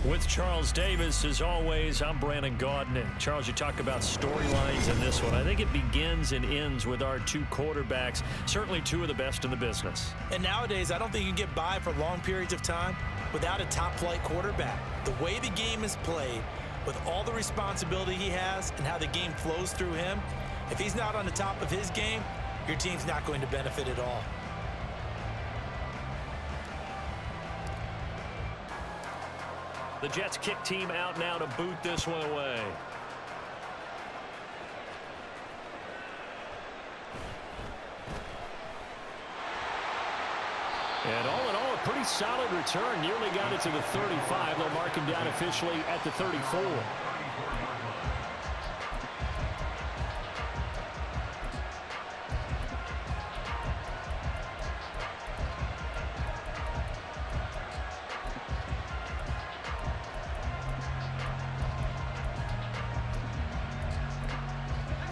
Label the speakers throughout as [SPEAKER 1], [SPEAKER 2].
[SPEAKER 1] With Charles Davis, as always, I'm Brandon Gaudin. And Charles, you talk about storylines in this one. I think it begins and ends with our two quarterbacks, certainly two of the best in the business.
[SPEAKER 2] And nowadays, I don't think you can get by for long periods of time without a top-flight quarterback. The way the game is played, with all the responsibility he has and how the game flows through him, if he's not on the top of his game, your team's not going to benefit at all.
[SPEAKER 1] The Jets kick team out now to boot this one away. And all in all, a pretty solid return. Nearly got it to the 35. They'll mark him down officially at the 34.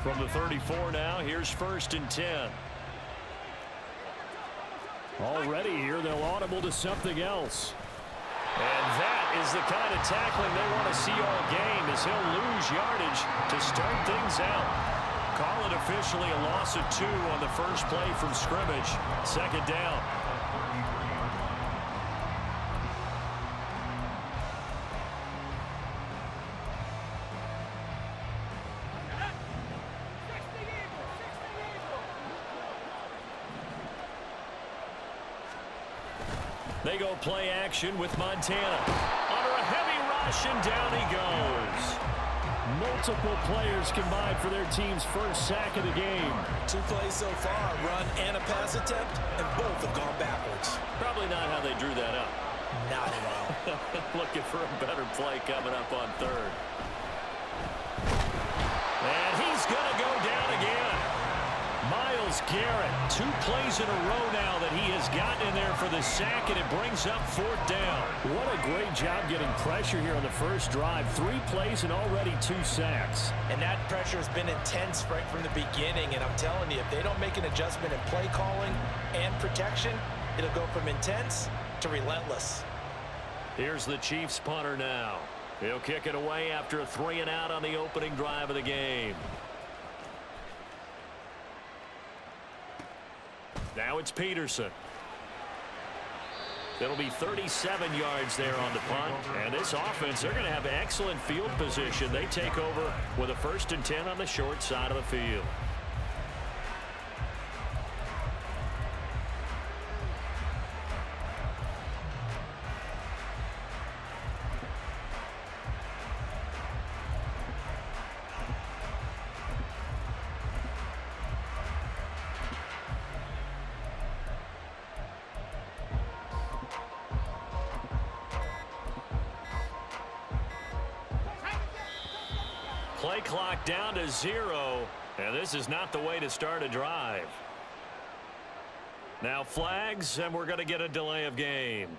[SPEAKER 1] From the 34 now, here's 1st and 10. Already here, they'll audible to something else. And that is the kind of tackling they want to see all game, as he'll lose yardage to start things out. Call it officially a loss of 2 on the first play from scrimmage. 2nd down. They go play action with Montana. Under a heavy rush, and down he goes. Multiple players combined for their team's first sack of the game.
[SPEAKER 2] 2 plays so far, a run and a pass attempt, and both have gone backwards.
[SPEAKER 1] Probably not how they drew that up.
[SPEAKER 2] Not at all.
[SPEAKER 1] Looking for a better play coming up on 3rd. And he's going to go down again. Myles Garrett, 2 plays in a row now that he has gotten in there for the sack, and it brings up 4th down.
[SPEAKER 3] What a great job getting pressure here on the first drive. 3 plays and already 2 sacks.
[SPEAKER 2] And that pressure has been intense right from the beginning, and I'm telling you, if they don't make an adjustment in play calling and protection, it'll go from intense to relentless.
[SPEAKER 1] Here's the Chiefs punter now. He'll kick it away after a 3-and-out on the opening drive of the game. Now it's Peterson. It'll be 37 yards there on the punt. And this offense, they're going to have excellent field position. They take over with a 1st and 10 on the short side of the field. Play clock down to 0, and this is not the way to start a drive. Now flags, and we're going to get a delay of game.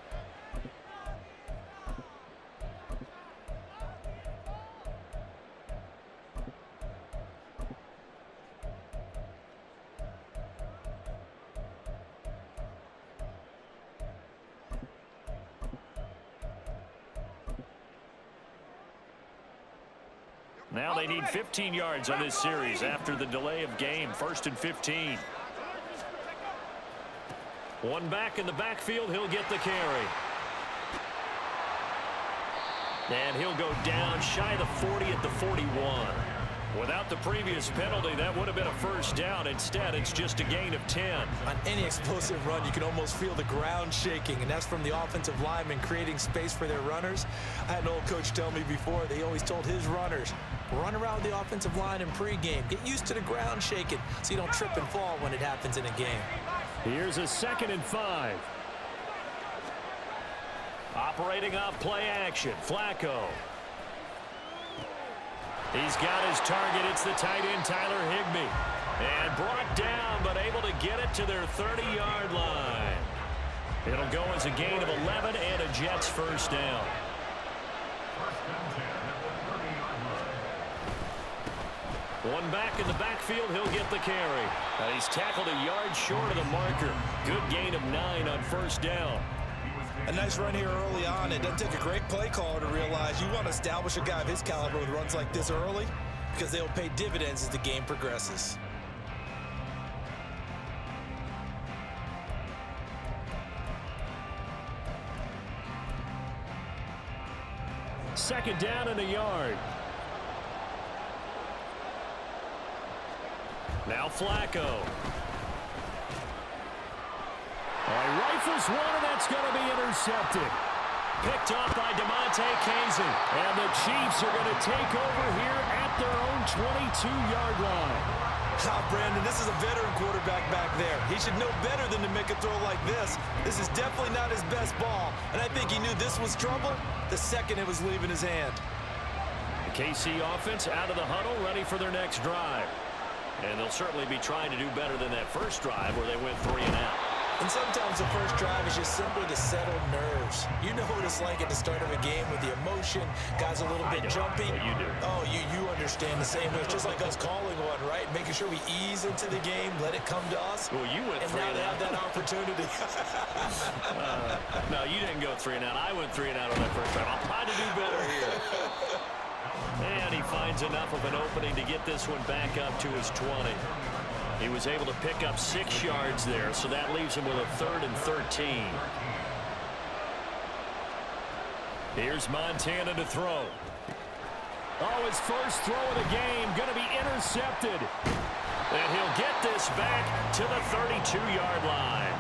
[SPEAKER 1] Now they need 15 yards on this series after the delay of game. 1st and 15. One back in the backfield. He'll get the carry. And he'll go down shy of the 40 at the 41. Without the previous penalty, that would have been a 1st down. Instead, it's just a gain of 10.
[SPEAKER 2] On any explosive run, you can almost feel the ground shaking, and that's from the offensive linemen creating space for their runners. I had an old coach tell me before, they always told his runners, run around the offensive line in pregame. Get used to the ground shaking so you don't trip and fall when it happens in a game.
[SPEAKER 3] Here's a 2nd and 5.
[SPEAKER 1] Operating off play action, Flacco. He's got his target. It's the tight end, Tyler Higbee. And brought down, but able to get it to their 30-yard line. It'll go as a gain of 11 and a Jets 1st down. One back in the backfield, he'll get the carry. He's tackled a yard short of the marker. Good gain of 9 on 1st down.
[SPEAKER 2] A nice run here early on. It doesn't take a great play caller to realize you want to establish a guy of his caliber with runs like this early because they'll pay dividends as the game progresses.
[SPEAKER 3] Second down and a yard. Now Flacco. Rifles one, and that's going to be intercepted. Picked off by DeMonte Kazin. And the Chiefs are going to take over here at their own 22-yard line.
[SPEAKER 2] Brandon, this is a veteran quarterback back there. He should know better than to make a throw like this. This is definitely not his best ball, and I think he knew this was trouble the second it was leaving his hand.
[SPEAKER 3] The KC offense out of the huddle, ready for their next drive. And they'll certainly be trying to do better than that first drive where they went 3 and out.
[SPEAKER 2] And sometimes the first drive is just simply to settle nerves. You know what it's like at the start of a game with the emotion, guys a little bit jumpy.
[SPEAKER 3] You do.
[SPEAKER 2] Oh, you understand the same way. It's just like us calling one, right? Making sure we ease into the game, let it come to us.
[SPEAKER 3] Well, you went 3 and out.
[SPEAKER 2] And now they have that opportunity.
[SPEAKER 3] No, you didn't go 3 and out. I went 3 and out on that first drive. I'll try to do better here. And he finds enough of an opening to get this one back up to his 20. He was able to pick up 6 yards there, so that leaves him with a 3rd and 13. Here's Montana to throw. Oh, his first throw of the game going to be intercepted. And he'll get this back to the 32-yard line.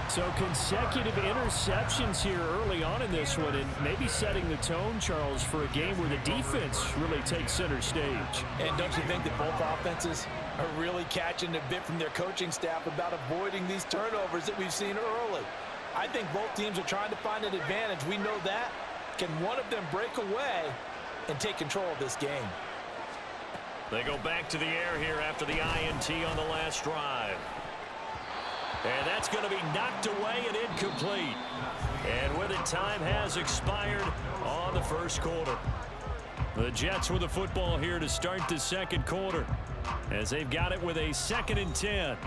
[SPEAKER 3] So consecutive interceptions here early on in this one, and maybe setting the tone, Charles, for a game where the defense really takes center stage.
[SPEAKER 2] And don't you think that both offenses are really catching a bit from their coaching staff about avoiding these turnovers that we've seen early? I think both teams are trying to find an advantage. We know that. Can one of them break away and take control of this game?
[SPEAKER 3] They go back to the air here after the INT on the last drive. And that's going to be knocked away and incomplete. And with it, time has expired on the first quarter. The Jets with the football here to start the second quarter, as they've got it with a 2nd and 10.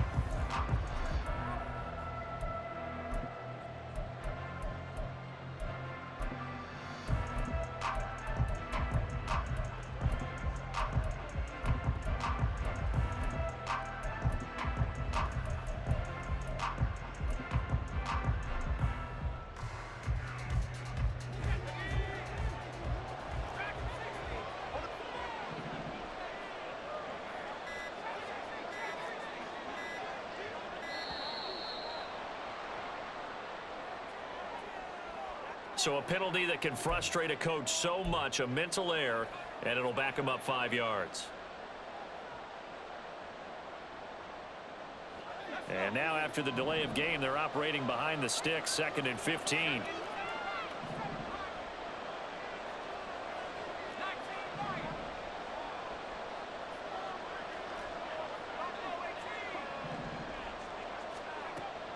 [SPEAKER 3] So a penalty that can frustrate a coach so much, a mental error, and it'll back him up 5 yards. And now after the delay of game, they're operating behind the sticks, 2nd and 15.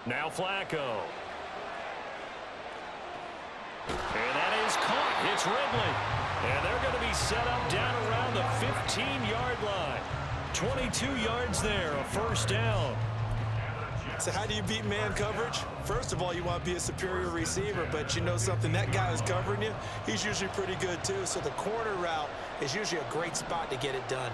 [SPEAKER 3] Now Flacco. And that is caught. It's Ridley. And they're going to be set up down around the 15-yard line. 22 yards there, a first down.
[SPEAKER 2] So how do you beat man coverage? First of all, you want to be a superior receiver, but you know something, that guy who's covering you, he's usually pretty good too. So the corner route is usually a great spot to get it done.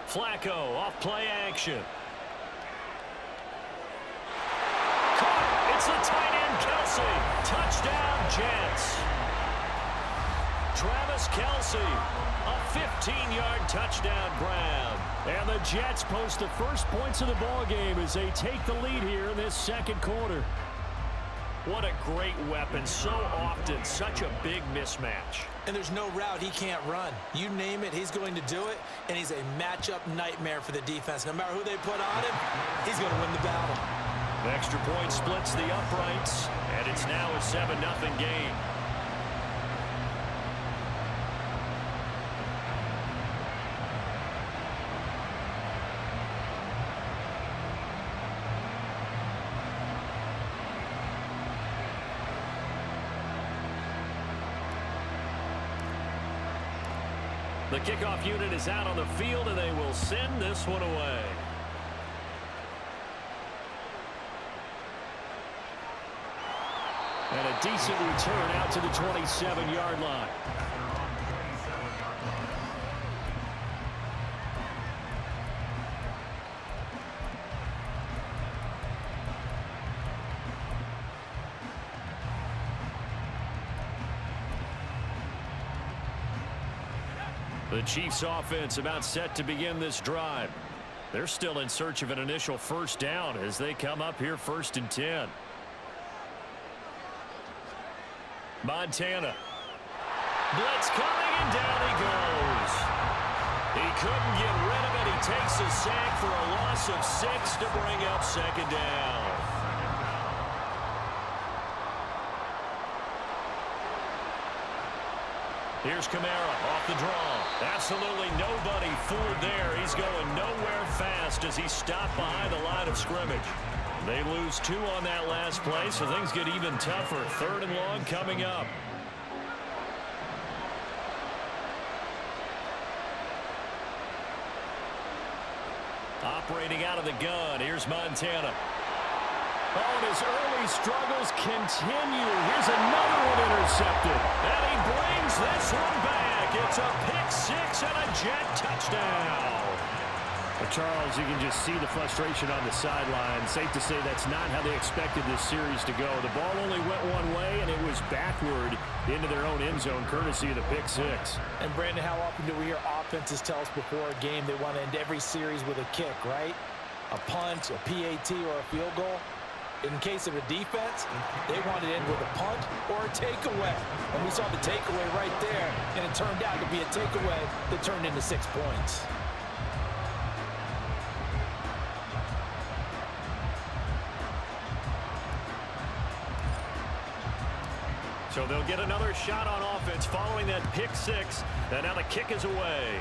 [SPEAKER 3] Flacco off play action. It's the tight end, Kelsey. Touchdown, Jets. Travis Kelsey, a 15-yard touchdown grab. And the Jets post the first points of the ball game as they take the lead here in this second quarter. What a great weapon. So often, such a big mismatch.
[SPEAKER 2] And there's no route he can't run. You name it, he's going to do it, and he's a matchup nightmare for the defense. No matter who they put on him, he's going to win the battle.
[SPEAKER 3] The extra point splits the uprights, and it's now a 7-0 game. The kickoff unit is out on the field, and they will send this one away.
[SPEAKER 1] And a decent return out to the 27-yard line. The Chiefs offense about set to begin this drive. They're still in search of an initial first down as they come up here 1st and 10. Montana. Blitz coming, and down he goes. He couldn't get rid of it. He takes a sack for a loss of 6 to bring up 2nd down. Here's Kamara off the draw. Absolutely nobody fooled there. He's going nowhere fast as he's stopped behind the line of scrimmage. They lose 2 on that last play, so things get even tougher. 3rd and long coming up. Operating out of the gun, here's Montana. Oh, and his early struggles continue. Here's another one intercepted. And he brings this one back. It's a pick-6 and a Jet touchdown.
[SPEAKER 3] Well, Charles, you can just see the frustration on the sideline. Safe to say that's not how they expected this series to go. The ball only went one way, and it was backward into their own end zone, courtesy of the pick-6.
[SPEAKER 2] And, Brandon, how often do we hear offenses tell us before a game they want to end every series with a kick, right? A punt, a PAT, or a field goal. In case of a defense, they want to end with a punt or a takeaway. And we saw the takeaway right there, and it turned out to be a takeaway that turned into 6 points.
[SPEAKER 1] So they'll get another shot on offense following that pick-6, and now the kick is away.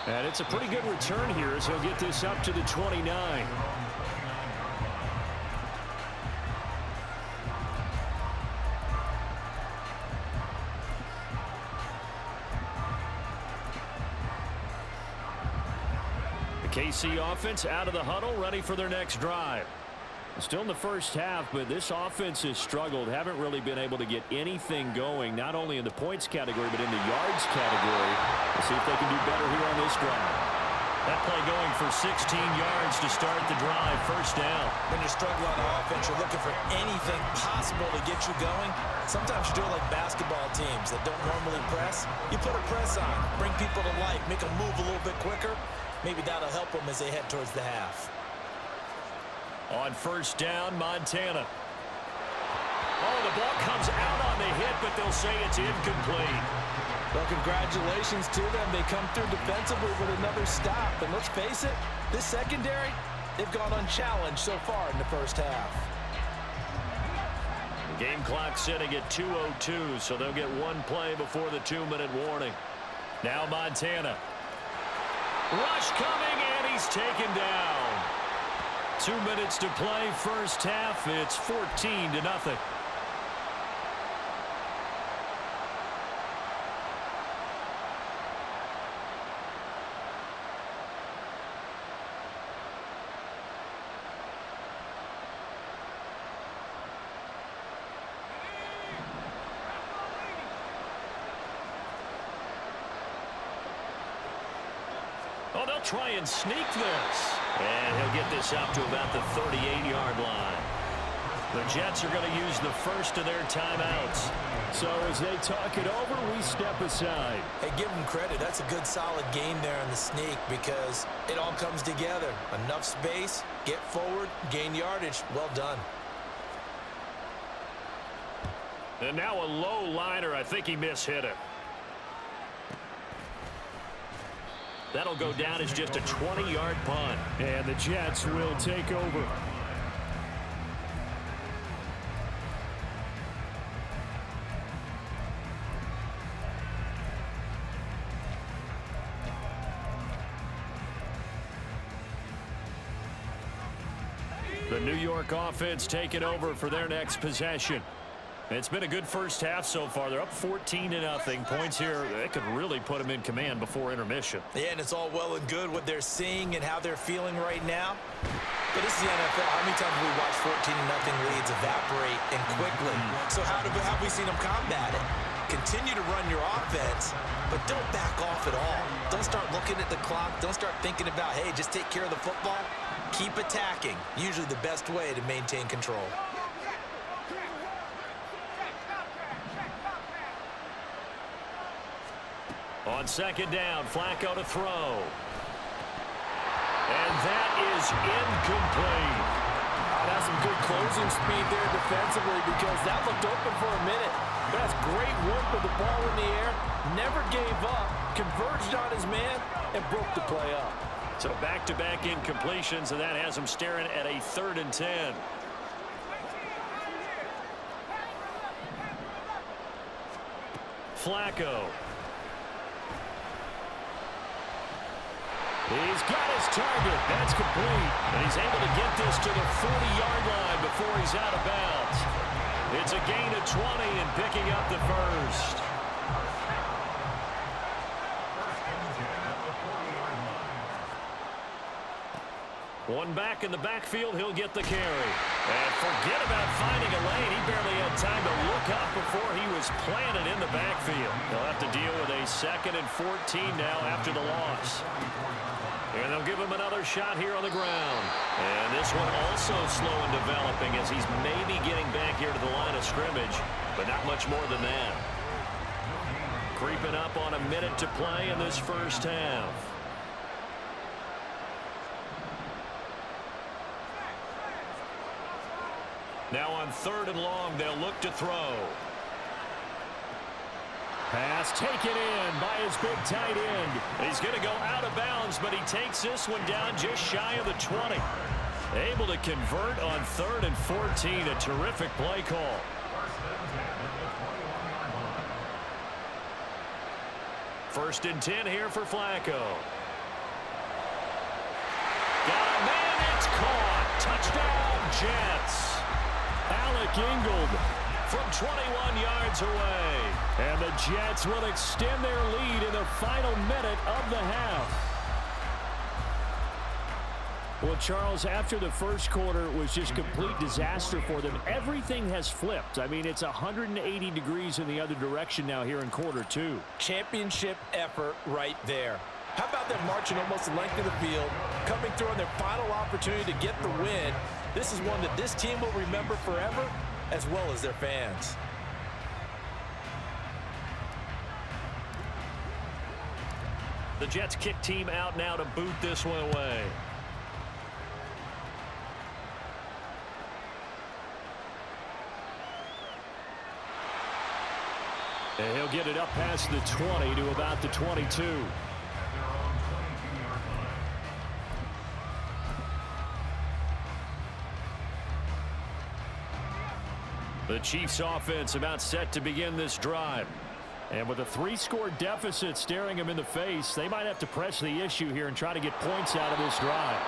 [SPEAKER 1] And it's a pretty good return here as he'll get this up to the 29. The KC offense out of the huddle, ready for their next drive. Still in the first half, but this offense has struggled. Haven't really been able to get anything going, not only in the points category, but in the yards category. We'll see if they can do better here on this drive. That play going for 16 yards to start the drive. 1st down.
[SPEAKER 2] When you struggle on offense, you're looking for anything possible to get you going. Sometimes you do it like basketball teams that don't normally press. You put a press on, bring people to life, make them move a little bit quicker. Maybe that'll help them as they head towards the half.
[SPEAKER 1] On 1st down, Montana. Oh, the ball comes out on the hit, but they'll say it's incomplete.
[SPEAKER 2] Well, congratulations to them. They come through defensively with another stop. And let's face it, this secondary, they've gone unchallenged so far in the first half.
[SPEAKER 1] The game clock sitting at 2:02, so they'll get one play before the 2-minute warning. Now Montana. Rush coming, and he's taken down. 2 minutes to play, first half. It's 14-0. Oh, they'll try and sneak this. And he'll get this up to about the 38-yard line. The Jets are going to use the first of their timeouts.
[SPEAKER 3] So as they talk it over, we step aside.
[SPEAKER 2] Hey, give them credit. That's a good, solid game there on the sneak because it all comes together. Enough space, get forward, gain yardage. Well done.
[SPEAKER 1] And now a low liner. I think he mishit it. That'll go down as just a 20-yard punt.
[SPEAKER 3] And the Jets will take over.
[SPEAKER 1] The New York offense taking over for their next possession. It's been a good first half so far. They're up 14-0. Points here, they could really put them in command before intermission.
[SPEAKER 2] Yeah, and it's all well and good what they're seeing and how they're feeling right now. But this is the NFL. How many times have we watched 14-0 leads evaporate and quickly? So how have we seen them combat it? Continue to run your offense, but don't back off at all. Don't start looking at the clock. Don't start thinking about, hey, just take care of the football. Keep attacking. Usually the best way to maintain control.
[SPEAKER 3] On second down, Flacco to throw. And that is incomplete.
[SPEAKER 4] That's some good closing speed there defensively because that looked open for a minute. But that's great work with the ball in the air. Never gave up, converged on his man, and broke the play up.
[SPEAKER 3] So back-to-back incompletions, and that has him staring at a 3rd and 10. Flacco. He's got his target. That's complete. And he's able to get this to the 40-yard line before he's out of bounds. It's a gain of 20 and picking up the first. One back in the backfield, he'll get the carry. And forget about finding a lane. He barely had time to look up before he was planted in the backfield. He'll have to deal with a 2nd and 14 now after the loss. And they'll give him another shot here on the ground. And this one also slow in developing as he's maybe getting back here to the line of scrimmage, but not much more than that. Creeping up on a minute to play in this first half. Now on 3rd and long, they'll look to throw. Pass taken in by his big tight end. He's going to go out of bounds, but he takes this one down just shy of the 20. Able to convert on 3rd and 14. A terrific play call. First and 10 here for Flacco. Got a man, it's caught. Touchdown, Jets. Alec Ingold from 21 yards away. And the Jets will extend their lead in the final minute of the half.
[SPEAKER 1] Well, Charles, after the first quarter, it was just complete disaster for them. Everything has flipped. I mean, it's 180 degrees in the other direction now here in quarter 2.
[SPEAKER 4] Championship effort right there. How about them marching almost the length of the field, coming through on their final opportunity to get the win? This is one that this team will remember forever, as well as their fans.
[SPEAKER 3] The Jets kick team out now to boot this one away.
[SPEAKER 1] And he'll get it up past the 20 to about the 22. The Chiefs offense about set to begin this drive. And with a 3-score deficit staring them in the face, they might have to press the issue here and try to get points out of this drive.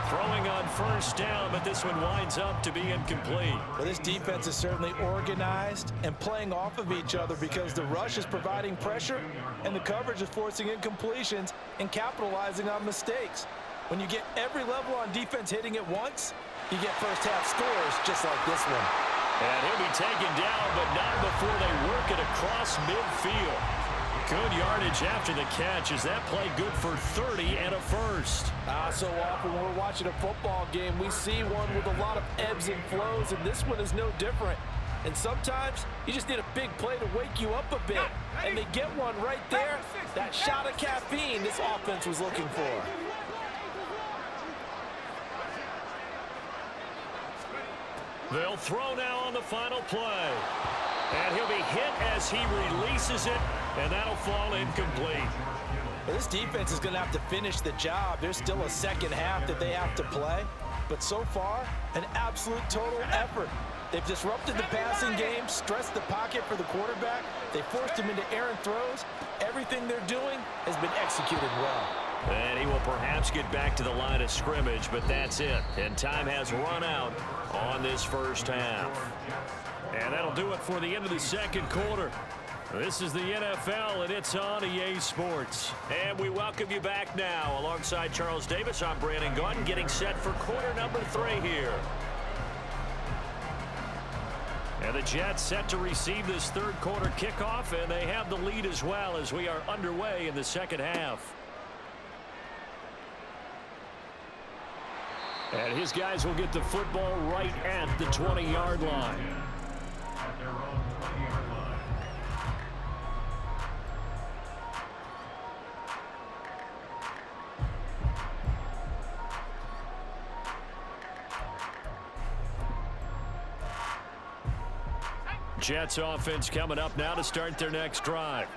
[SPEAKER 3] Throwing on first down, but this one winds up to be incomplete.
[SPEAKER 4] Well, this defense is certainly organized and playing off of each other because the rush is providing pressure and the coverage is forcing incompletions and capitalizing on mistakes. When you get every level on defense hitting at once, you get first half scores just like this one.
[SPEAKER 3] And he'll be taken down, but not before they work it across midfield. Good yardage after the catch. Is that play good for 30 and a first?
[SPEAKER 4] So often when we're watching a football game, we see one with a lot of ebbs and flows, and this one is no different. And sometimes you just need a big play to wake you up a bit. And they get one right there. That shot of caffeine this offense was looking for.
[SPEAKER 3] They'll throw now on the final play. And he'll be hit as he releases it, and that'll fall incomplete.
[SPEAKER 4] Well, this defense is going to have to finish the job. There's still a second half that they have to play. But so far, an absolute total effort. They've disrupted the passing game, stressed the pocket for the quarterback. They forced him into errant throws. Everything they're doing has been executed well.
[SPEAKER 3] And he will perhaps get back to the line of scrimmage, but that's it. And time has run out on this first half. And that'll do it for the end of the second quarter. This is the NFL, and it's on EA Sports.
[SPEAKER 1] And we welcome you back now. Alongside Charles Davis, I'm Brandon Gaudin, getting set for quarter number 3 here. And the Jets set to receive this third quarter kickoff, and they have the lead as well as we are underway in the second half. And his guys will get the football right at the 20-yard line. Jets offense coming up now to start their next drive.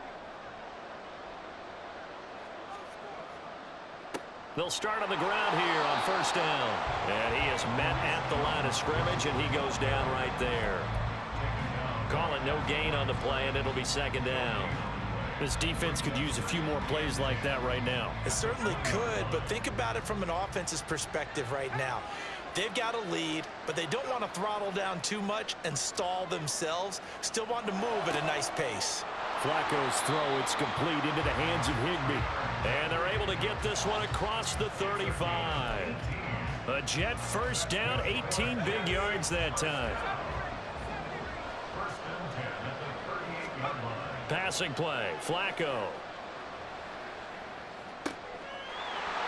[SPEAKER 1] They'll start on the ground here on first down. And he is met at the line of scrimmage, and he goes down right there. Call it no gain on the play, and it'll be second down.
[SPEAKER 3] This defense could use a few more plays like that right now.
[SPEAKER 2] It certainly could, but think about it from an offense's perspective right now. They've got a lead, but they don't want to throttle down too much and stall themselves. Still want to move at a nice pace.
[SPEAKER 3] Flacco's throw, it's complete into the hands of Higbee.
[SPEAKER 1] And they're able to get this one across the 35. A Jet first down, 18 big yards that time. Passing play, Flacco.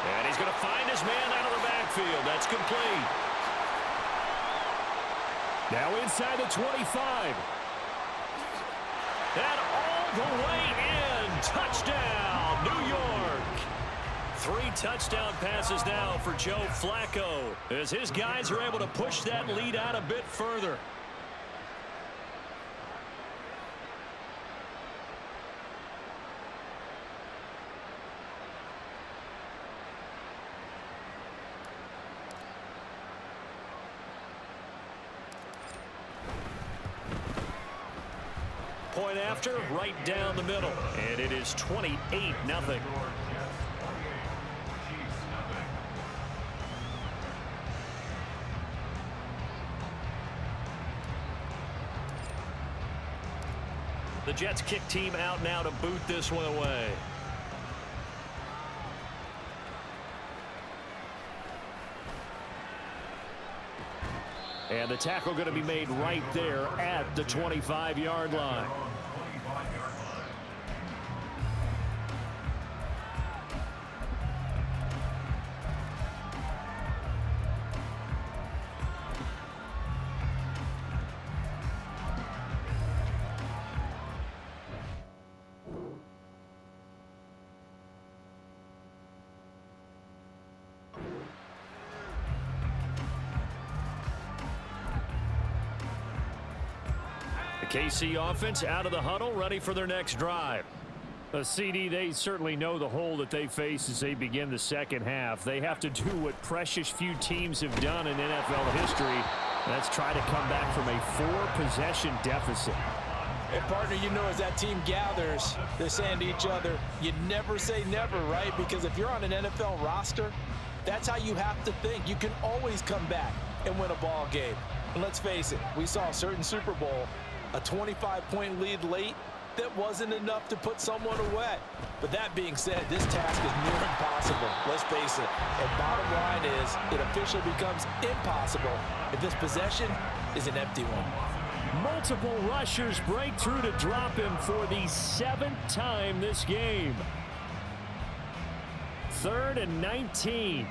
[SPEAKER 1] And he's going to find his man out of the backfield. That's complete.
[SPEAKER 3] Now inside the 25.
[SPEAKER 1] And all the way in. Touchdown, New York. 3 touchdown passes now for Joe Flacco as his guys are able to push that lead out a bit further. Point after, right down the middle. And it is 28-0. The Jets kick team out now to boot this one away. And the tackle going to be made right there at the 25-yard line. KC offense out of the huddle, ready for their next drive. CD, they certainly know the hole that they face as they begin the second half. They have to do what precious few teams have done in NFL history. That's try to come back from a 4-possession deficit.
[SPEAKER 4] And partner, you know, as that team gathers, they're saying to each other, you never say never, right? Because if you're on an NFL roster, that's how you have to think. You can always come back and win a ball game. And let's face it, we saw a certain Super Bowl, a 25-point lead late that wasn't enough to put someone away. But that being said, this task is near impossible. Let's face it. And bottom line is, it officially becomes impossible if this possession is an empty one.
[SPEAKER 3] Multiple rushers break through to drop him for the 7th time this game. 3rd and 19.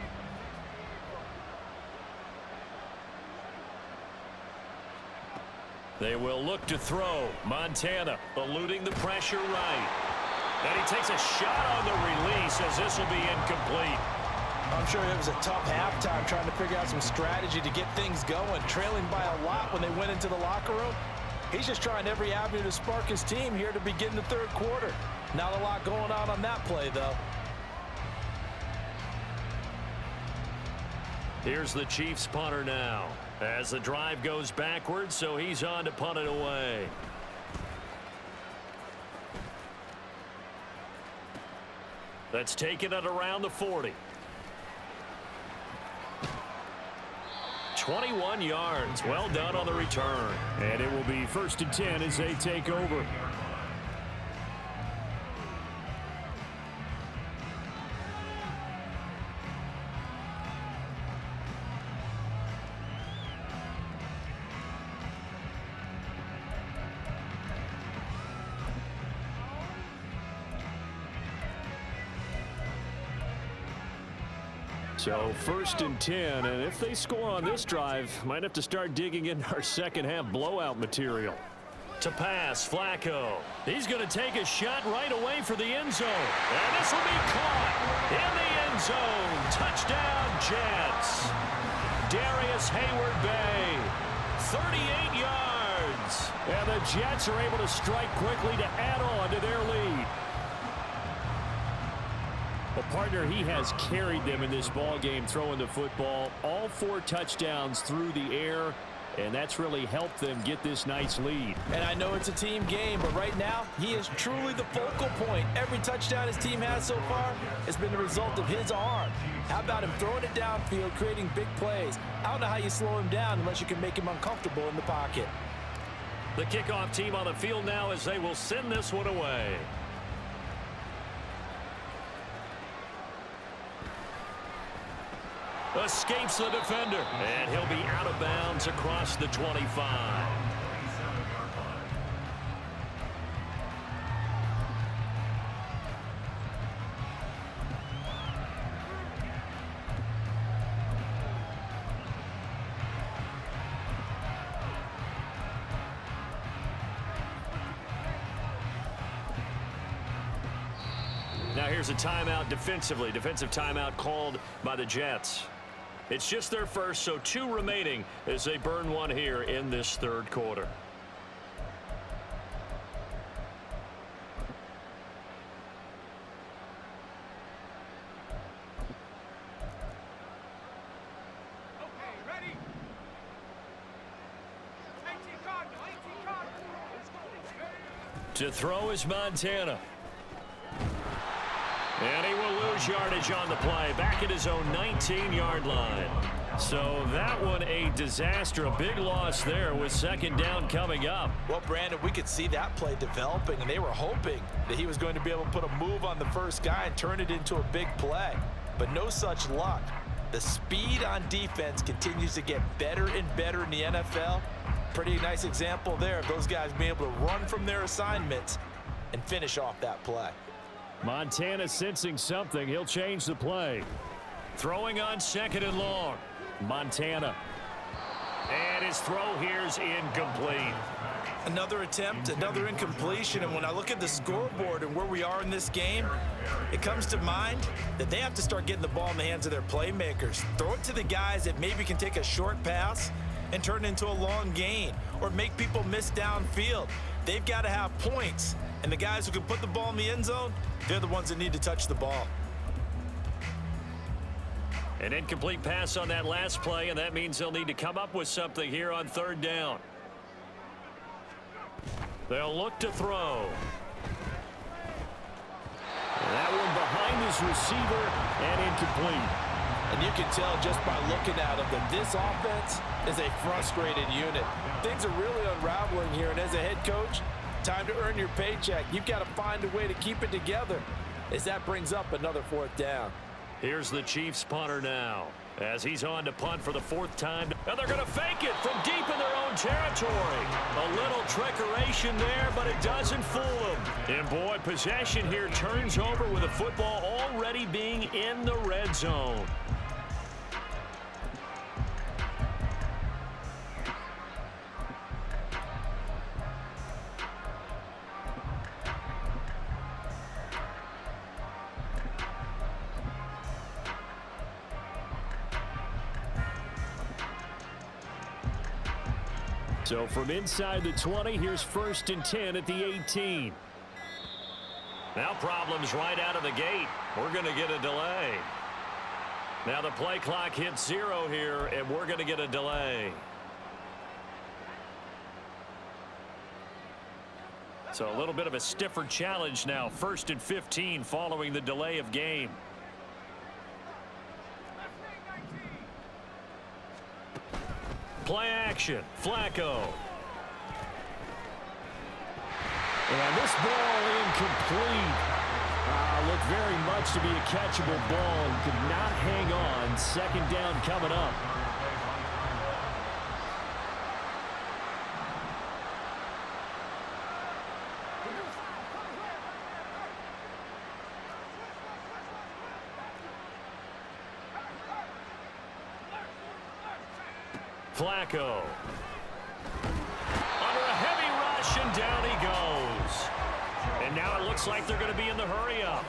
[SPEAKER 1] They will look to throw. Montana eluding the pressure right. And he takes a shot on the release as this will be incomplete.
[SPEAKER 4] I'm sure it was a tough halftime trying to figure out some strategy to get things going, trailing by a lot when they went into the locker room. He's just trying every avenue to spark his team here to begin the third quarter. Not a lot going on that play, though.
[SPEAKER 1] Here's the Chiefs punter now as the drive goes backwards, so he's on to punt it away. That's taken it around the 40. 21 yards. Well done on the return.
[SPEAKER 3] And it will be 1st and 10 as they take over. So 1st and 10, and if they score on this drive, might have to start digging into our second half blowout material. To pass, Flacco. He's going to take a shot right away for the end zone. And this will be caught in the end zone. Touchdown, Jets. Darius Hayward-Bay, 38 yards. And the Jets are able to strike quickly to add on to their lead. A partner, he has carried them in this ball game, throwing the football. All 4 touchdowns through the air, and that's really helped them get this nice lead.
[SPEAKER 4] And I know it's a team game, but right now, he is truly the focal point. Every touchdown his team has so far has been the result of his arm. How about him throwing it downfield, creating big plays? I don't know how you slow him down unless you can make him uncomfortable in the pocket.
[SPEAKER 3] The kickoff team on the field now as they will send this one away. Escapes the defender, and he'll be out of bounds across the 25. Now here's a timeout defensively. Defensive timeout called by the Jets. It's just their first, so 2 remaining as they burn one here in this 3rd quarter. To throw is Montana. And he will lose yardage on the play, back at his own 19-yard line. So that one a disaster, a big loss there with 2nd down coming up.
[SPEAKER 4] Well, Brandon, we could see that play developing, and they were hoping that he was going to be able to put a move on the first guy and turn it into a big play. But no such luck. The speed on defense continues to get better and better in the NFL. Pretty nice example there of those guys being able to run from their assignments and finish off that play.
[SPEAKER 3] Montana sensing something. He'll change the play. Throwing on 2nd and long. Montana. And his throw here's incomplete.
[SPEAKER 4] Another attempt, another incompletion, and when I look at the scoreboard and where we are in this game, it comes to mind that they have to start getting the ball in the hands of their playmakers. Throw it to the guys that maybe can take a short pass and turn it into a long gain or make people miss downfield. They've got to have points, and the guys who can put the ball in the end zone, they're the ones that need to touch the ball.
[SPEAKER 3] An incomplete pass on that last play, and that means they'll need to come up with something here on 3rd down. They'll look to throw. That one behind his receiver and incomplete.
[SPEAKER 4] And you can tell just by looking at them that this offense is a frustrated unit. Things are really unraveling here, and as a head coach, time to earn your paycheck. You've got to find a way to keep it together as that brings up another 4th down.
[SPEAKER 3] Here's the Chiefs punter now as he's on to punt for the 4th time. And they're going to fake it from deep in their own territory. A little trickeration there, but it doesn't fool them. And boy, possession here turns over with the football already being in the red zone. So from inside the 20, here's 1st and 10 at the 18. Now problems right out of the gate. We're going to get a delay. Now the play clock hits 0 here, and we're going to get a delay. So a little bit of a stiffer challenge now. 1st and 15 following the delay of game. Play action. Flacco. And this ball incomplete. Looked very much to be a catchable ball and could not hang on. 2nd down coming up. Flacco. Under a heavy rush, and down he goes. And now it looks like they're going to be in the hurry-up.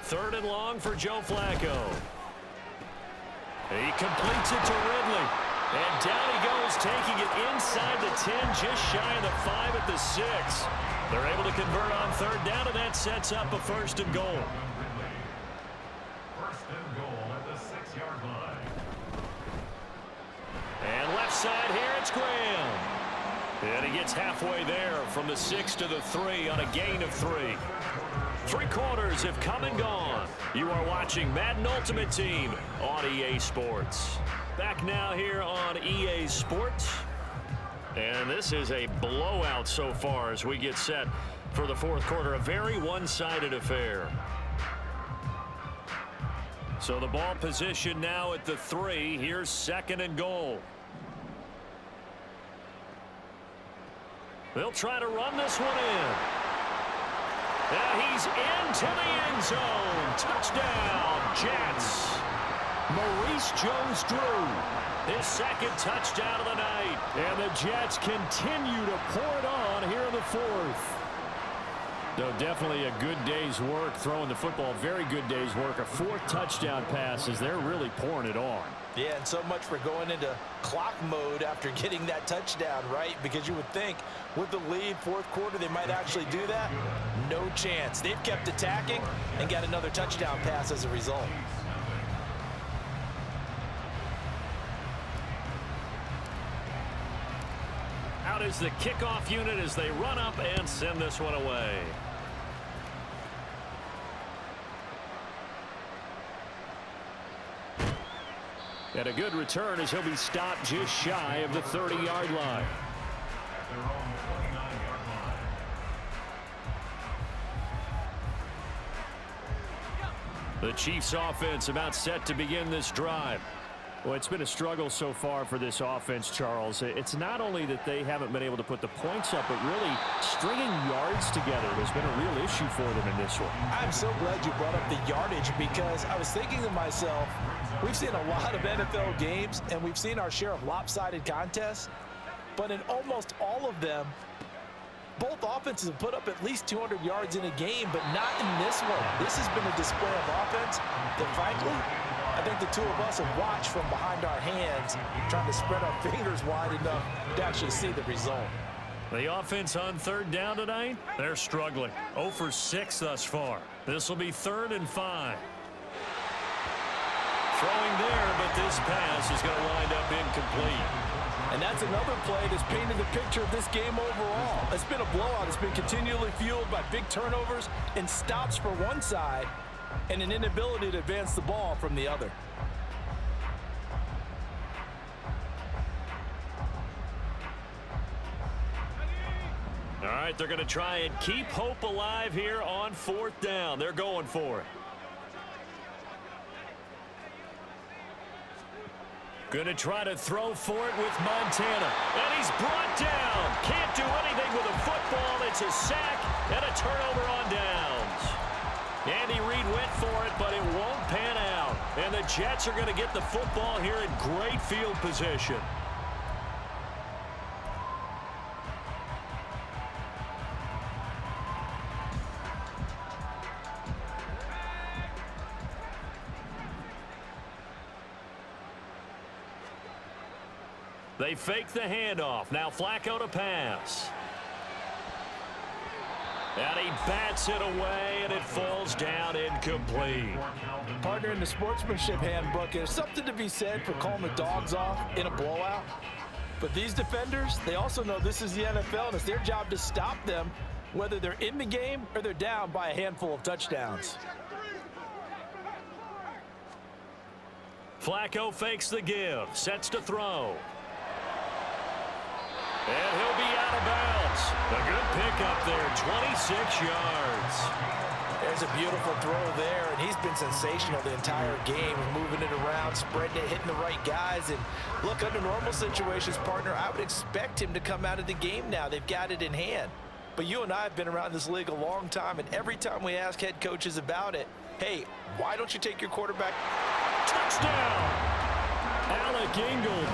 [SPEAKER 3] Third and long for Joe Flacco. He completes it to Ridley. And down he goes, taking it inside the 10, just shy of the 5 at the 6. They're able to convert on third down, and that sets up a first and goal.
[SPEAKER 5] First and goal at the 6-yard line.
[SPEAKER 3] And left side here, it's Graham. And he gets halfway there from the 6 to the 3 on a gain of 3. 3 quarters have come and gone. You are watching Madden Ultimate Team on EA Sports. Back now here on EA Sports. And this is a blowout so far as we get set for the fourth quarter. A very one-sided affair. So the ball position now at the 3. Here's second and goal. They'll try to run this one in. And he's into the end zone. Touchdown, Jets. Maurice Jones-Drew, his second touchdown of the night. And the Jets continue to pour it on here in the fourth. No, definitely a good day's work throwing the football. Very good day's work. A 4th touchdown pass as they're really pouring it on.
[SPEAKER 4] Yeah, and so much for going into clock mode after getting that touchdown, right? Because you would think with the lead, fourth quarter, they might actually do that. No chance. They've kept attacking and got another touchdown pass as a result.
[SPEAKER 3] Out is the kickoff unit as they run up and send this one away. And a good return as he'll be stopped just shy of the 30-yard line.
[SPEAKER 5] Their own 29-yard line.
[SPEAKER 3] The Chiefs offense about set to begin this drive. Well, it's been a struggle so far for this offense, Charles. It's not only that they haven't been able to put the points up, but really stringing yards together has been a real issue for them in this one.
[SPEAKER 4] I'm so glad you brought up the yardage because I was thinking to myself, we've seen a lot of NFL games and we've seen our share of lopsided contests, but in almost all of them, both offenses have put up at least 200 yards in a game, but not in this one. This has been a display of offense that, frankly, I think the two of us have watched from behind our hands, trying to spread our fingers wide enough to actually see the result.
[SPEAKER 3] The offense on third down tonight, they're struggling. 0 for 6 thus far. This will be 3rd and 5. Throwing there, but this pass is going to wind up incomplete.
[SPEAKER 4] And that's another play that's painted the picture of this game overall. It's been a blowout. It's been continually fueled by big turnovers and stops for one side and an inability to advance the ball from the other.
[SPEAKER 3] All right, they're going to try and keep hope alive here on 4th down. They're going for it. Going to try to throw for it with Montana. And he's brought down. Can't do anything with a football. It's a sack and a turnover on downs. Andy Reid went for it, but it won't pan out. And the Jets are going to get the football here in great field position. They fake the handoff. Now Flacco to pass. And he bats it away, and it falls down incomplete.
[SPEAKER 4] Partner, in the sportsmanship handbook, there's something to be said for calling the dogs off in a blowout. But these defenders, they also know this is the NFL, and it's their job to stop them, whether they're in the game or they're down by a handful of touchdowns.
[SPEAKER 3] Flacco fakes the give, sets to throw. And he'll be out of bounds. A good pickup there, 26 yards.
[SPEAKER 4] There's a beautiful throw there, and he's been sensational the entire game, moving it around, spreading it, hitting the right guys. And look, under normal situations, partner, I would expect him to come out of the game now. They've got it in hand. But you and I have been around this league a long time, and every time we ask head coaches about it, hey, why don't you take your quarterback?
[SPEAKER 3] Touchdown! Alec Ingold.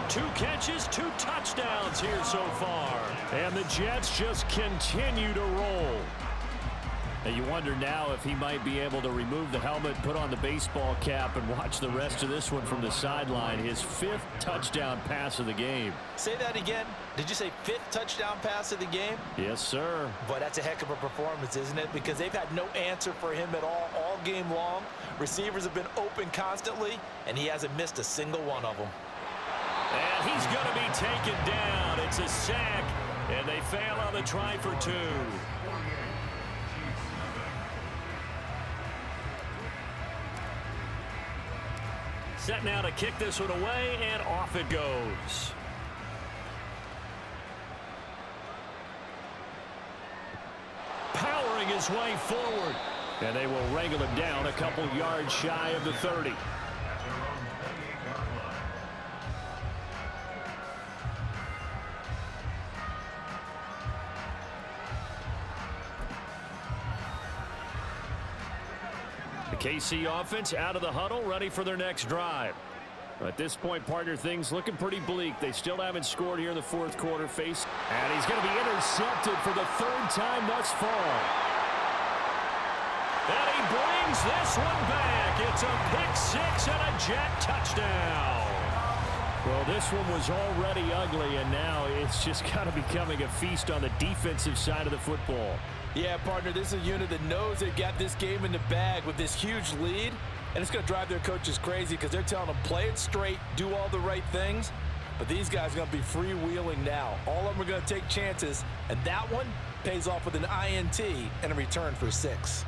[SPEAKER 3] 2 catches, 2 touchdowns here so far. And the Jets just continue to roll. And you wonder now if he might be able to remove the helmet, put on the baseball cap, and watch the rest of this one from the sideline. His 5th touchdown pass of the game.
[SPEAKER 4] Say that again. Did you say 5th touchdown pass of the game?
[SPEAKER 3] Yes, sir.
[SPEAKER 4] Boy, that's a heck of a performance, isn't it? Because they've had no answer for him at all game long. Receivers have been open constantly, and he hasn't missed a single one of them.
[SPEAKER 3] And he's going to be taken down. It's a sack, and they fail on the try for 2. Set now to kick this one away, and off it goes. Powering his way forward. And they will wrangle him down a couple yards shy of the 30. The KC offense out of the huddle, ready for their next drive. At this point, partner, things looking pretty bleak. They still haven't scored here in the 4th quarter. And he's going to be intercepted for the 3rd time thus far. And he brings this one back. It's a pick 6 and a Jet touchdown. Well, this one was already ugly, and now it's just kind of becoming a feast on the defensive side of the football.
[SPEAKER 4] Yeah, partner, this is a unit that knows they got this game in the bag with this huge lead, and it's going to drive their coaches crazy because they're telling them play it straight, do all the right things. But these guys are going to be freewheeling now. All of them are going to take chances, and that one pays off with an INT and a return for 6.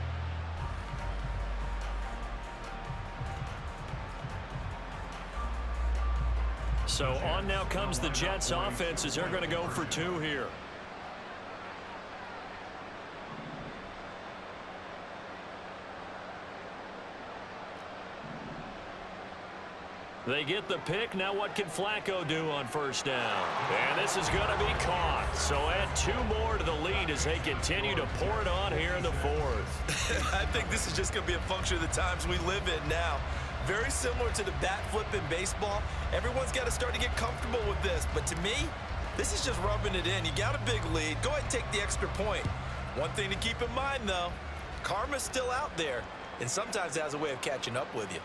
[SPEAKER 3] So on now comes the Jets offense as they're going to go for 2 here. They get the pick. Now what can Flacco do on 1st down? And this is going to be caught. So add 2 more to the lead as they continue to pour it on here in the 4th.
[SPEAKER 4] I think this is just going to be a function of the times we live in now. Very similar to the bat flip in baseball. Everyone's got to start to get comfortable with this. But to me, this is just rubbing it in. You got a big lead. Go ahead and take the extra point. One thing to keep in mind, though, karma's still out there, and sometimes it has a way of catching up with you.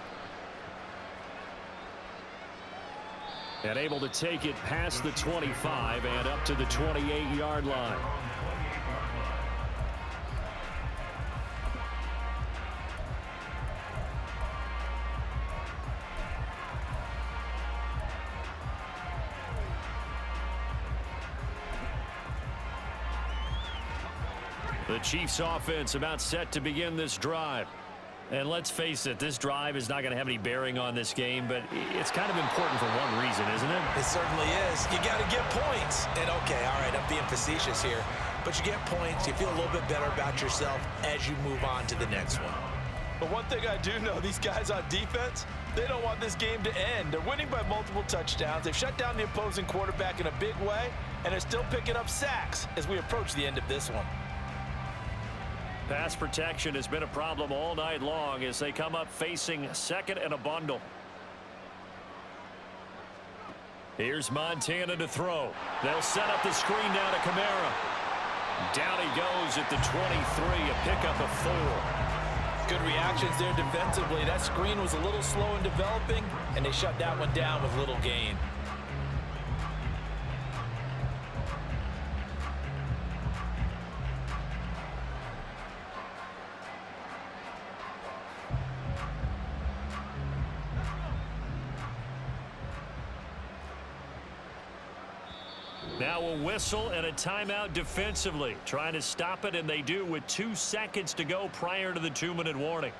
[SPEAKER 3] And able to take it past the 25 and up to the 28-yard line. The Chiefs offense about set to begin this drive. And let's face it, this drive is not going to have any bearing on this game, but it's kind of important for one reason, isn't it?
[SPEAKER 4] It certainly is. You got to get points. And okay, all right, I'm being facetious here, but you get points, you feel a little bit better about yourself as you move on to the next one. But one thing I do know, these guys on defense, they don't want this game to end. They're winning by multiple touchdowns. They've shut down the opposing quarterback in a big way, and they're still picking up sacks as we approach the end of this one.
[SPEAKER 3] Pass protection has been a problem all night long as they come up facing 2nd and a bundle. Here's Montana to throw. They'll set up the screen now to Kamara. Down he goes at the 23, a pickup of 4.
[SPEAKER 4] Good reactions there defensively. That screen was a little slow in developing, and they shut that one down with little gain.
[SPEAKER 3] Now a whistle and a timeout defensively. Trying to stop it, and they do with 2 seconds to go prior to the 2-minute warning.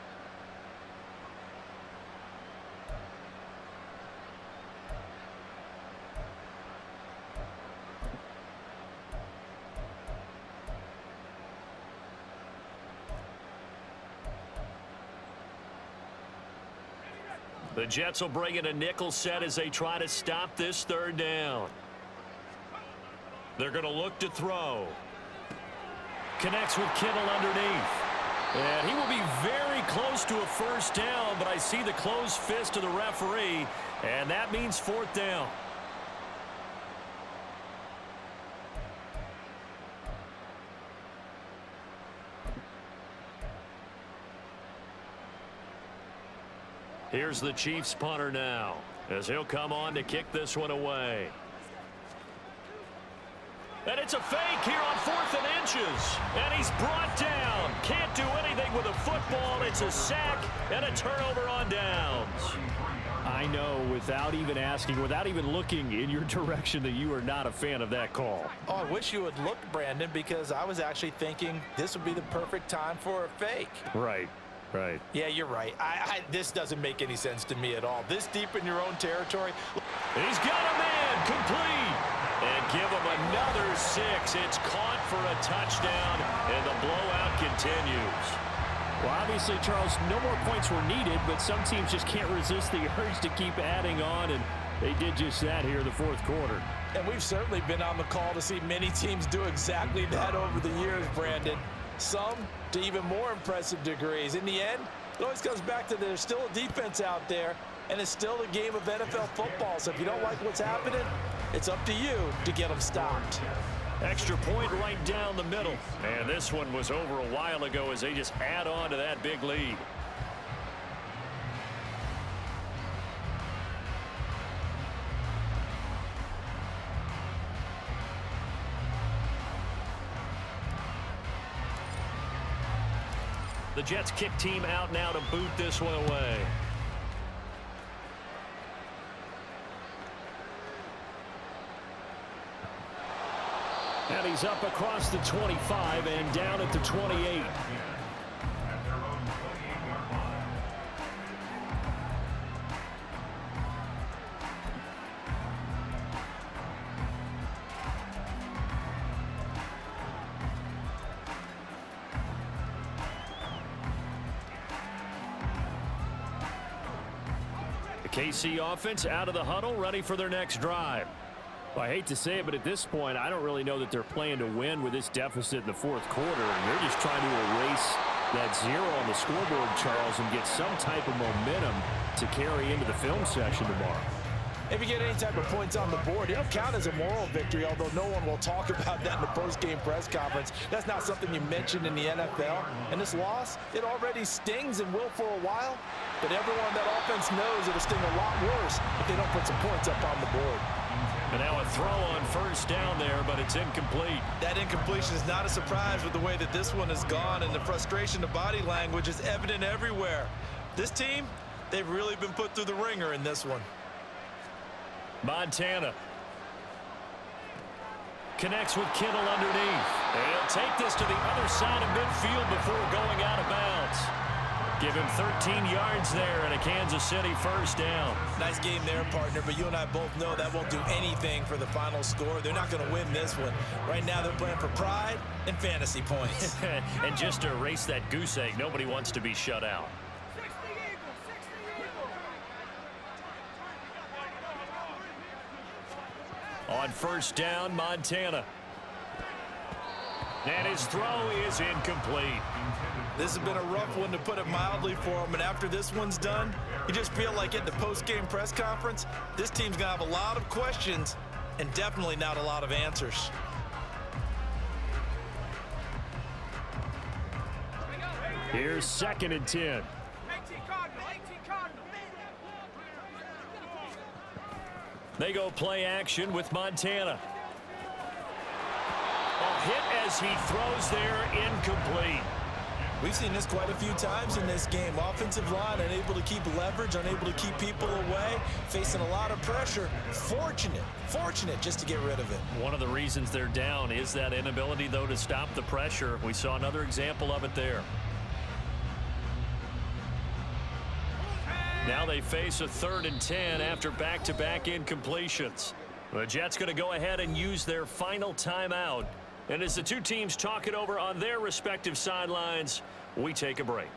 [SPEAKER 3] The Jets will bring in a nickel set as they try to stop this third down. They're going to look to throw. Connects with Kittle underneath. And he will be very close to a first down, but I see the closed fist of the referee, and that means fourth down. Here's the Chiefs punter now, as he'll come on to kick this one away. And it's a fake here on 4th and inches. And he's brought down. Can't do anything with a football. It's a sack and a turnover on downs.
[SPEAKER 1] I know, without even asking, without even looking in your direction, that you are not a fan of that call.
[SPEAKER 4] Oh, I wish you would look, Brandon, because I was actually thinking this would be the perfect time for a fake.
[SPEAKER 1] Right. Right.
[SPEAKER 4] Yeah, you're right. This doesn't make any sense to me at all. This deep in your own territory.
[SPEAKER 3] He's got a man complete. And give him another 6. It's caught for a touchdown, and the blowout continues.
[SPEAKER 1] Well, obviously, Charles, no more points were needed, but some teams just can't resist the urge to keep adding on, and they did just that here in the fourth quarter.
[SPEAKER 4] And we've certainly been on the call to see many teams do exactly that over the years, Brandon. Some to even more impressive degrees. In the end, it always comes back to there's still a defense out there, and it's still a game of NFL football. So if you don't like what's happening, it's up to you to get them stopped.
[SPEAKER 3] Extra point right down the middle. And this one was over a while ago as they just add on to that big lead. The Jets kick team out now to boot this one away. And he's up across the 25 and down at the 28. KC offense out of the huddle, ready for their next drive.
[SPEAKER 1] Well, I hate to say it, but at this point, I don't really know that they're playing to win with this deficit in the fourth quarter. And they're just trying to erase that 0 on the scoreboard, Charles, and get some type of momentum to carry into the film session tomorrow.
[SPEAKER 4] If you get any type of points on the board, it'll count as a moral victory, although no one will talk about that in the post-game press conference. That's not something you mentioned in the NFL. And this loss, it already stings and will for a while. But everyone on that offense knows it'll sting a lot worse if they don't put some points up on the board.
[SPEAKER 3] And now a throw on first down there, but it's incomplete.
[SPEAKER 2] That incompletion is not a surprise with the way that this one has gone, and the frustration, the body language is evident everywhere. This team, they've really been put through the ringer in this one.
[SPEAKER 3] Montana connects with Kittle underneath. And he'll take this to the other side of midfield before going out of bounds. Give him 13 yards there and a Kansas City first down.
[SPEAKER 2] Nice game there, partner, but you and I both know that won't do anything for the final score. They're not going to win this one. Right now they're playing for pride and fantasy points.
[SPEAKER 3] And just to erase that goose egg, nobody wants to be shut out. On first down, Montana. And his throw is incomplete.
[SPEAKER 2] This has been a rough one, to put it mildly, for him. And after this one's done, you just feel like at the post-game press conference, this team's going to have a lot of questions and definitely not a lot of answers.
[SPEAKER 1] Here's 2nd and 10.
[SPEAKER 3] They go play action with Montana. A hit as he throws there, incomplete.
[SPEAKER 2] We've seen this quite a few times in this game. Offensive line unable to keep leverage, unable to keep people away, facing a lot of pressure. Fortunate just to get rid of it.
[SPEAKER 3] One of the reasons they're down is that inability, though, to stop the pressure. We saw another example of it there. Now they face a 3rd and 10 after back-to-back incompletions. The Jets going to go ahead and use their final timeout. And as the two teams talk it over on their respective sidelines, we take a break.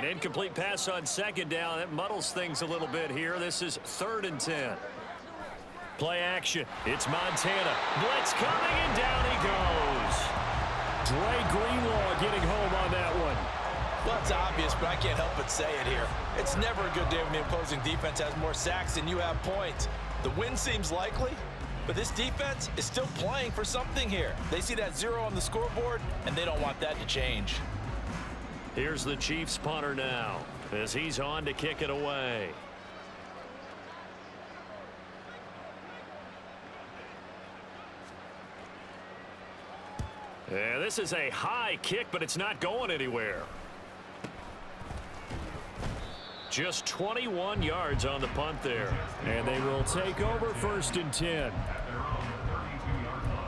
[SPEAKER 3] An incomplete pass on second down. That muddles things a little bit here. This is 3rd and 10. Play action. It's Montana. Blitz coming, and down he goes.
[SPEAKER 1] Dre Greenlaw getting home on that one.
[SPEAKER 4] Well, it's obvious, but I can't help but say it here. It's never a good day when the opposing defense has more sacks than you have points. The win seems likely, but this defense is still playing for something here. They see that 0 on the scoreboard, and they don't want that to change.
[SPEAKER 3] Here's the Chiefs punter now as he's on to kick it away. Yeah, this is a high kick, but it's not going anywhere. Just 21 yards on the punt there.
[SPEAKER 1] And they will take over 1st and 10.
[SPEAKER 5] At their own 32-yard line.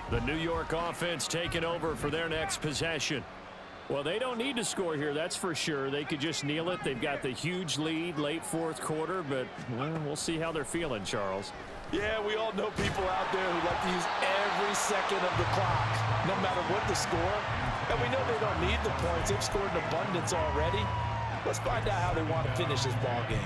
[SPEAKER 3] The New York offense taking over for their next possession.
[SPEAKER 1] Well, they don't need to score here, that's for sure. They could just kneel it. They've got the huge lead late 4th quarter, but well, we'll see how they're feeling, Charles.
[SPEAKER 4] Yeah, we all know people out there who like to use every second of the clock, no matter what the score. And we know they don't need the points. They've scored in abundance already. Let's find out how they want to finish this ball game.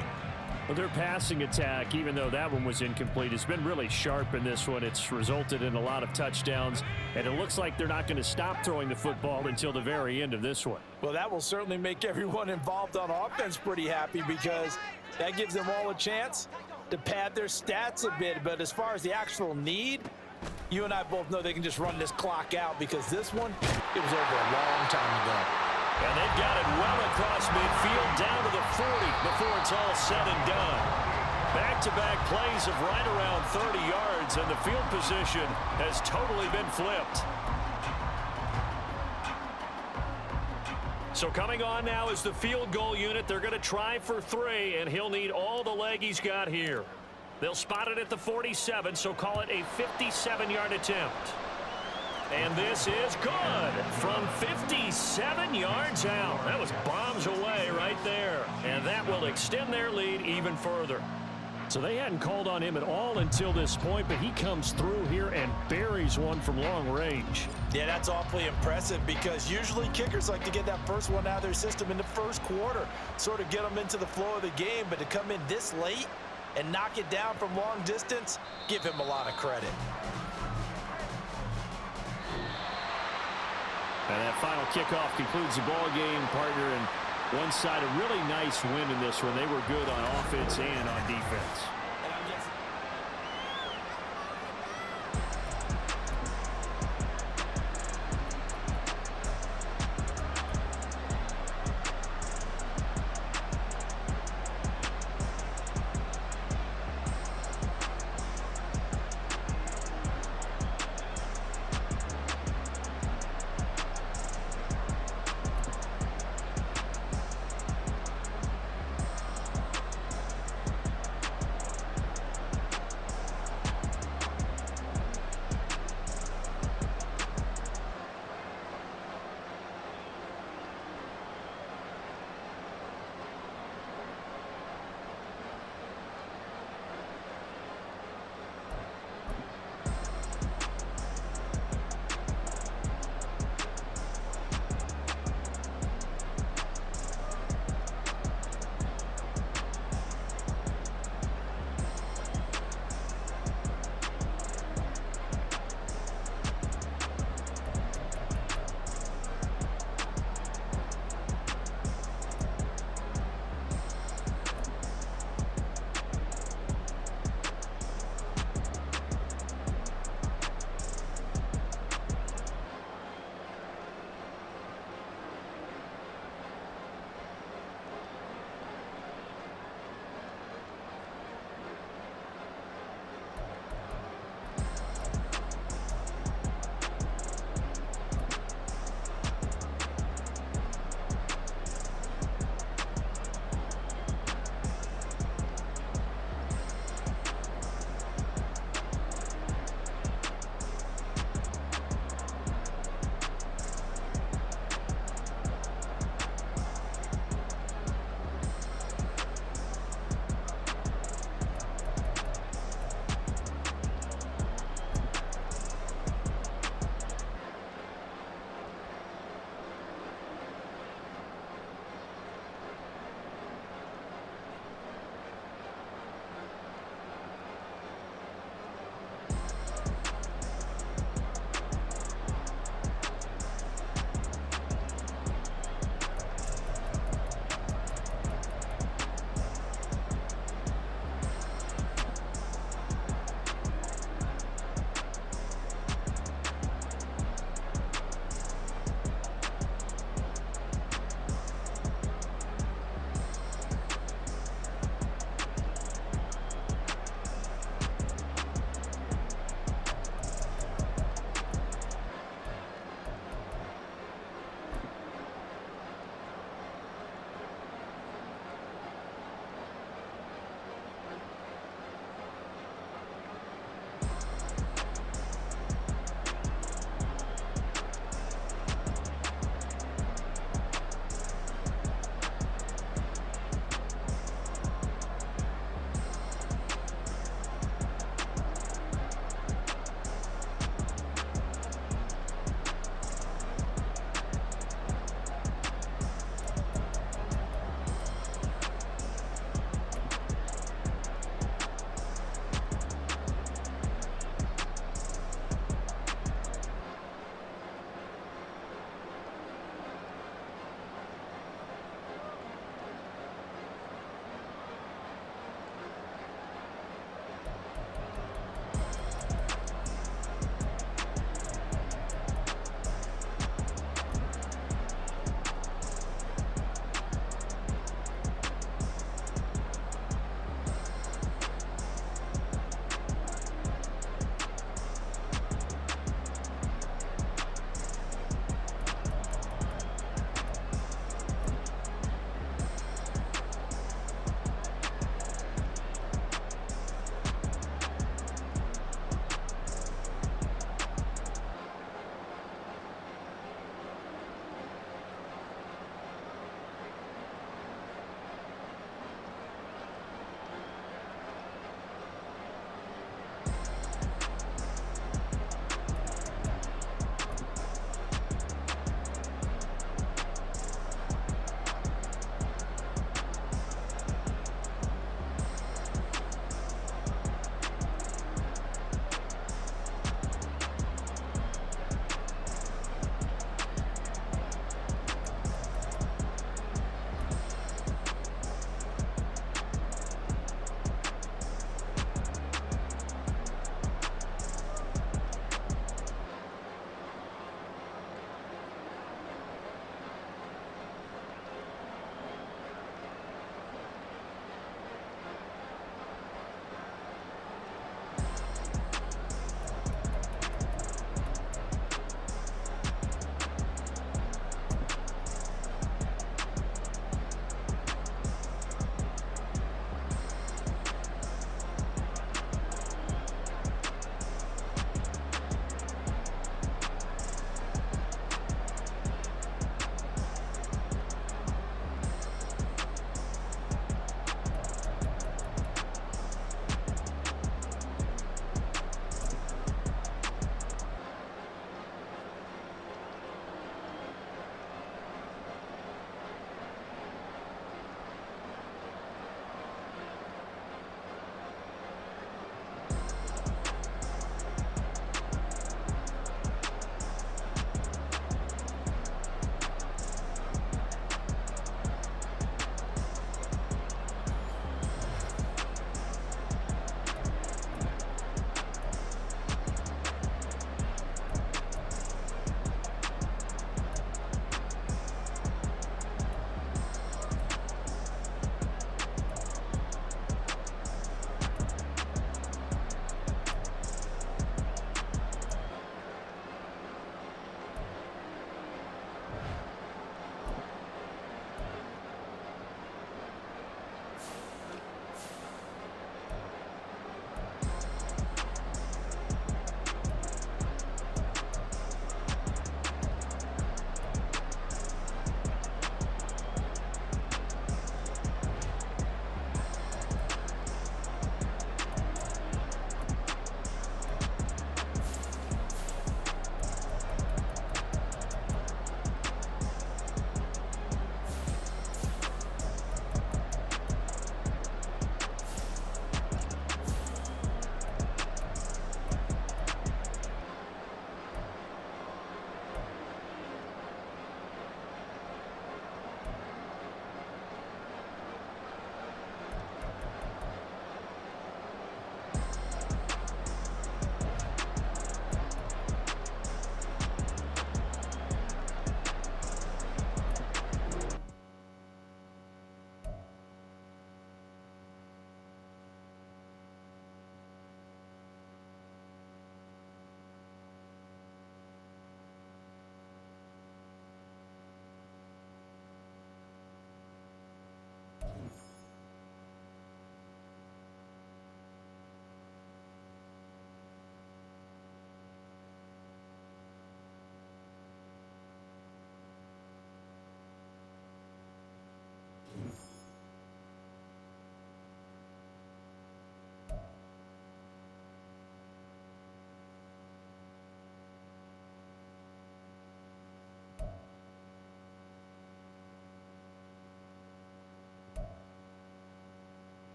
[SPEAKER 1] Well, their passing attack, even though that one was incomplete, has been really sharp in this one. It's resulted in a lot of touchdowns, and it looks like they're not going to stop throwing the football until the very end of this one.
[SPEAKER 4] Well, that will certainly make everyone involved on offense pretty happy because that gives them all a chance to pad their stats a bit. But as far as the actual need, you and I both know they can just run this clock out because this one, it was over a long time ago.
[SPEAKER 3] And they've got it well across midfield down to the 40 before it's all said and done. Back-to-back plays of right around 30 yards, and the field position has totally been flipped. So coming on now is the field goal unit. They're going to try for 3, and he'll need all the leg he's got here. They'll spot it at the 47, so call it a 57-yard attempt. And this is good from 57 yards out. That was bombs away right there. And that will extend their lead even further.
[SPEAKER 1] So they hadn't called on him at all until this point, but he comes through here and buries one from long range.
[SPEAKER 4] Yeah, that's awfully impressive because usually kickers like to get that first one out of their system in the 1st quarter, sort of get them into the flow of the game. But to come in this late and knock it down from long distance, give him a lot of credit.
[SPEAKER 1] And that final kickoff concludes the ball game, partner. And one side, a really nice win in this one. They were good on offense and on defense.